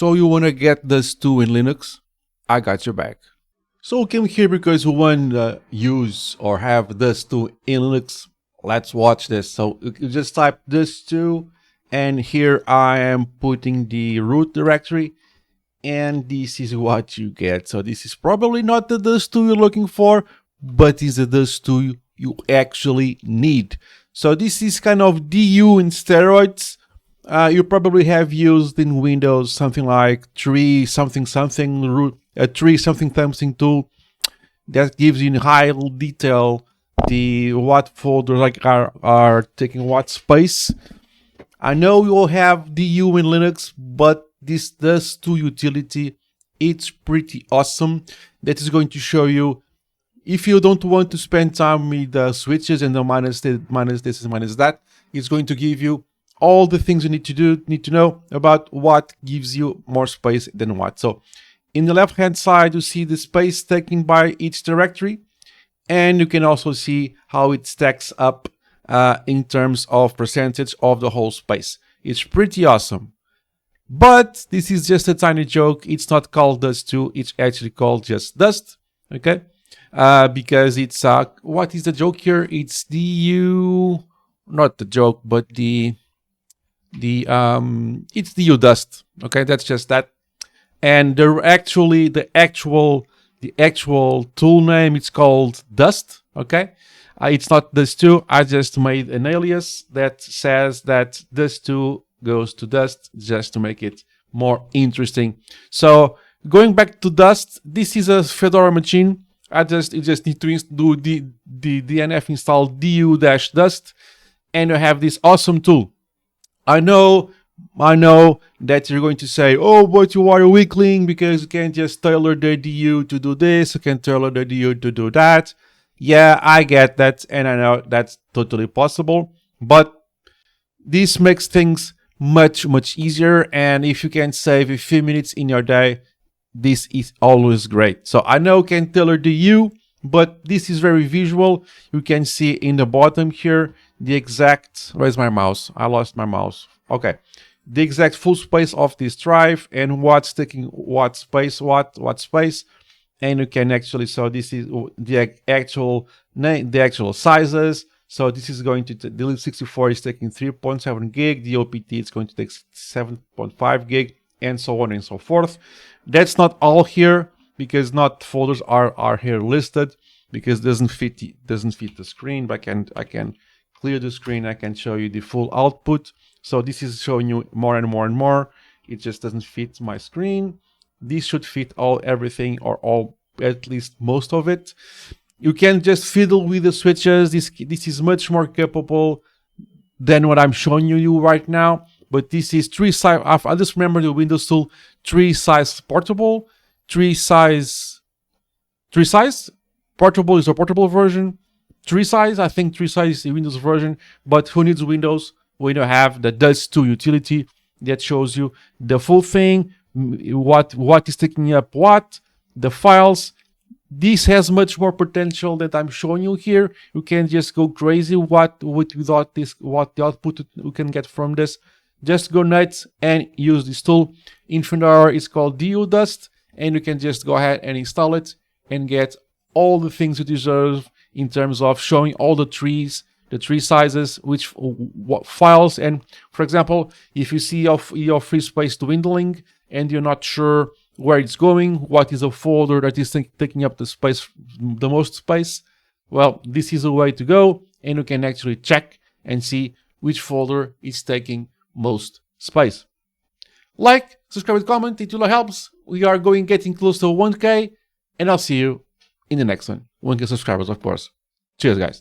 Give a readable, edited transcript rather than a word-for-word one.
So you want to get dust2 in Linux? I got your back. So we came here because we want to use or have dust2 in Linux. Let's watch this. So you just type dust2, and here I am putting the root directory, and this is what you get. So this is probably not the dust2 you're looking for, but it's the dust2 you actually need. So this is kind of DU in steroids. You probably have used in Windows something like tree something something root, a tree something something tool that gives you in high detail the what folders like are taking what space. I know you will have DU in Linux, but this dust2 utility, it's pretty awesome. That is going to show you, if you don't want to spend time with the switches and the minus this and minus that, it's going to give you all the things you need to know about what gives you more space than what. So in the left hand side, you see the space taken by each directory, and you can also see how it stacks up in terms of percentage of the whole space. It's pretty awesome. But this is just a tiny joke. It's not called dust2, it's actually called just dust, okay? Because it's, what is the joke here? It's not the joke, but it's the dust, okay? That's just that. And the actual tool name, it's called dust, okay? It's not dust2. I just made an alias that says that dust2 goes to dust just to make it more interesting. So going back to dust, this is a Fedora machine. You just need to do the dnf install du-dust, and you have this awesome tool. I know that you're going to say, oh, but you are a weakling because you can't just tailor the DU to do this, you can tailor the DU to do that. Yeah, I get that, and I know that's totally possible, but this makes things much easier, and if you can save a few minutes in your day, this is always great. So I know you can tailor the U, but this is very visual. You can see in the bottom here the exact, where's my mouse? I lost my mouse. Okay, the exact full space of this drive and what's taking what space, what space, and you can actually, so this is the actual name, the actual sizes. So this is going to, the lib64 is taking 3.7 gig, the OPT is going to take 7.5 gig, and so on and so forth. That's not all here, because not folders are here listed, because it doesn't fit the screen, but I can clear the screen, I can show you the full output. So this is showing you more and more and more. It just doesn't fit my screen. This should fit everything, or at least most of it. You can just fiddle with the switches. This is much more capable than what I'm showing you right now. But this is tree size. I just remember the Windows tool, tree size portable. Tree size portable is a portable version. Tree size, I think tree size is the Windows version. But who needs Windows? We don't have the dust2 utility that shows you the full thing, what is taking up what, the files. This has much more potential that I'm showing you here. You can just go crazy what the output you can get from this. Just go nuts and use this tool. In Fedora, it's called du-dust, and you can just go ahead and install it and get all the things you deserve in terms of showing all the trees, the tree sizes, what files. And for example, if you see your free space dwindling and you're not sure where it's going, what is a folder that is taking up the most space, well, this is a way to go, and you can actually check and see which folder is taking most space. Like, subscribe, and comment, it really helps. We are getting close to 1K, and I'll see you in the next one. 1K subscribers, of course. Cheers, guys.